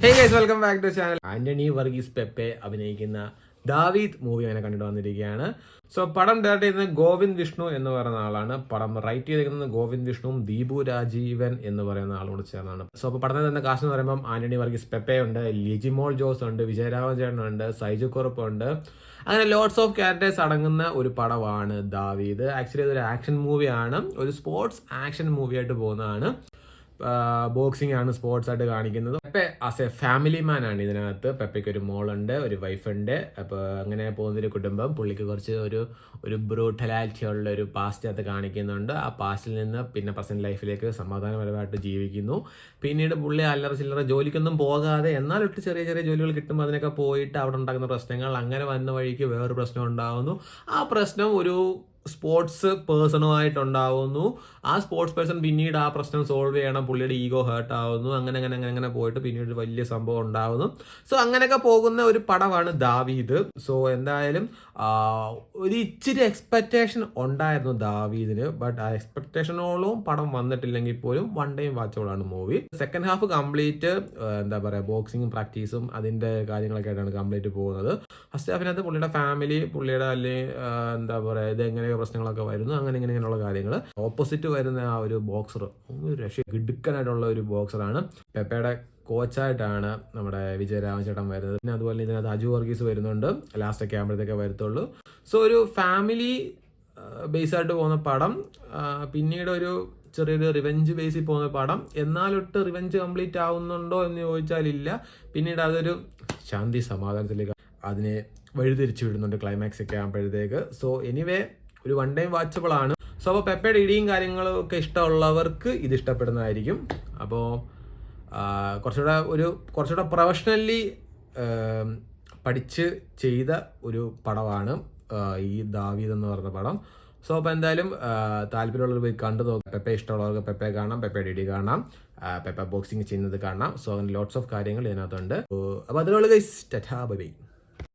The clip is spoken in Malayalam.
Hey guys, welcome back to channel. Antony Varghese Pepe അഭിനയിക്കുന്ന ദാവീദ് മൂവി അങ്ങനെ കണ്ടിട്ട് വന്നിരിക്കുകയാണ്. സോ പടം ഡയറക്ട് ചെയ്യുന്നത് ഗോവിന്ദ് വിഷ്ണു എന്ന് പറയുന്ന ആളാണ്. പടം റൈറ്റ് ചെയ്തിരിക്കുന്നത് ഗോവിന്ദ് വിഷ്ണുവും ദീപു രാജീവൻ എന്ന് പറയുന്ന ആളോട് ചേർന്നാണ്. സോ അപ്പോൾ പടത്തിൽ തന്നെ കാസ്റ്റ് എന്ന് പറയുമ്പോൾ ആന്റണി വർഗീസ് പെപ്പെ ഉണ്ട്, ലിജിമോൾ ജോസ് ഉണ്ട്, വിജയരാഘവൻ ചേട്ടനുണ്ട്, സൈജു കുറുപ്പ് ഉണ്ട്. അങ്ങനെ ലോട്ട്സ് ഓഫ് ക്യാരക്ടേഴ്സ് അടങ്ങുന്ന ഒരു പടമാണ് ദാവീദ്. ആക്ച്വലി ഇതൊരു ആക്ഷൻ മൂവിയാണ്, ഒരു സ്പോർട്സ് ആക്ഷൻ മൂവി ആയിട്ട് പോകുന്നതാണ്. ബോക്സിംഗ് ആണ് സ്പോർട്സ് ആയിട്ട് കാണിക്കുന്നത്. പെപ്പെ ആസ് എ ഫാമിലി മാൻ ആണ് ഇതിനകത്ത്. പെപ്പയ്ക്ക് ഒരു മോളുണ്ട്, ഒരു വൈഫുണ്ട്. അപ്പോൾ അങ്ങനെ പോകുന്നൊരു കുടുംബം. പുള്ളിക്ക് കുറച്ച് ഒരു ബ്രൂട്ടലാലിറ്റി ഉള്ള ഒരു പാസ്റ്റ് കാണിക്കുന്നുണ്ട്. ആ പാസ്റ്റിൽ നിന്ന് പിന്നെ പ്രസന്റ് ലൈഫിലേക്ക് സമാധാനപരമായിട്ട് ജീവിക്കുന്നു. പിന്നീട് പുള്ളി അല്ലറ ചില്ലറ ജോലിക്കൊന്നും പോകാതെ എന്നാൽ ഒട്ട് ചെറിയ ചെറിയ ജോലികൾ കിട്ടുമ്പോൾ അതിനൊക്കെ പോയിട്ട് അവിടെ ഉണ്ടാകുന്ന പ്രശ്നങ്ങൾ, അങ്ങനെ വന്ന വഴിക്ക് വേറൊരു പ്രശ്നം ഉണ്ടാകുന്നു. ആ പ്രശ്നം ഒരു സ്പോർട്സ് പേഴ്സണുമായിട്ടുണ്ടാവുന്നു. ആ സ്പോർട്സ് പേഴ്സൺ പിന്നീട് ആ പ്രശ്നം സോൾവ് ചെയ്യണം, പുള്ളിയുടെ ഈഗോ ഹേർട്ട് ആവുന്നു. അങ്ങനെ പോയിട്ട് പിന്നീട് ഒരു വലിയ സംഭവം ഉണ്ടാവുന്നു. സോ അങ്ങനെയൊക്കെ പോകുന്ന ഒരു പടമാണ് ദാവീദ്. സോ എന്തായാലും ഒരു ഇച്ചിരി എക്സ്പെക്റ്റേഷൻ ഉണ്ടായിരുന്നു ദാവീദിന്. ബട്ട് ആ എക്സ്പെക്റ്റേഷനോളം പടം വന്നിട്ടില്ലെങ്കിൽ പോലും വൺ ടൈം വാച്ചബിളാണ് മൂവി. സെക്കൻഡ് ഹാഫ് കംപ്ലീറ്റ് എന്താ പറയുക, ബോക്സിങ്ങും പ്രാക്ടീസും അതിൻ്റെ കാര്യങ്ങളൊക്കെ ആയിട്ടാണ് കംപ്ലീറ്റ് പോകുന്നത്. ഫസ്റ്റ് ഹാഫിനകത്ത് പുള്ളിയുടെ ഫാമിലി, പുള്ളിയുടെ അല്ലെങ്കിൽ എന്താ പറയുക, ഇത് എങ്ങനെ പ്രശ്നങ്ങളൊക്കെ വരുന്നു, ഇങ്ങനെയുള്ള കാര്യങ്ങൾ. ഓപ്പോസിറ്റ് വരുന്ന ആ ഒരു ബോക്സർ ഗിടുക്കനായിട്ടുള്ള ഒരു ബോക്സറാണ്. പെപ്പയുടെ കോച്ചായിട്ടാണ് നമ്മുടെ വിജയരാഘവൻ ചേട്ടൻ വരുന്നത്. പിന്നെ അതുപോലെ ഇതിനകത്ത് അജു വർഗീസ് വരുന്നുണ്ട്, ലാസ്റ്റ് ഒക്കെ ആകുമ്പോഴത്തേക്കെ വരത്തുള്ളൂ. സോ ഒരു ഫാമിലി ബേസായിട്ട് പോകുന്ന പടം, പിന്നീട് ഒരു ചെറിയൊരു റിവെഞ്ച് ബേസിൽ പോകുന്ന പടം. എന്നാലൊട്ട് റിവെഞ്ച് കംപ്ലീറ്റ് ആവുന്നുണ്ടോ എന്ന് ചോദിച്ചാലില്ല. പിന്നീട് അതൊരു ശാന്തി സമാധാനത്തിലേക്ക് അതിനെ വഴിതിരിച്ചു വിടുന്നുണ്ട് ക്ലൈമാക്സ് ഒക്കെ ആകുമ്പോഴത്തേക്ക്. സോ എനിവേ ഒരു വൺ ടൈം വാച്ചബിൾ ആണ്. സോ അപ്പോൾ പെപ്പയുടെ ഇടിയും കാര്യങ്ങളും ഒക്കെ ഇഷ്ടമുള്ളവർക്ക് ഇത് ഇഷ്ടപ്പെടുന്നതായിരിക്കും. അപ്പോൾ കുറച്ചുകൂടെ പ്രൊഫഷണലി പഠിച്ച് ചെയ്ത ഒരു പടമാണ് ഈ ദാവീദ് എന്ന് പറഞ്ഞ പടം. സോ അപ്പോൾ എന്തായാലും താല്പര്യമുള്ളവർ പോയി കണ്ടു നോക്കാം. പെപ്പെ ഇഷ്ടമുള്ളവർക്ക് പെപ്പെ കാണാം, പെപ്പയുടെ ഇടി കാണാം, പെപ്പ ബോക്സിങ് ചെയ്യുന്നത് കാണാം. സോ അങ്ങനെ ലോട്ട്സ് ഓഫ് കാര്യങ്ങൾ ഇതിനകത്തുണ്ട്. അപ്പോൾ അതിനുള്ള ഗൈസ്, ടാറ്റാ ബൈ ബൈ.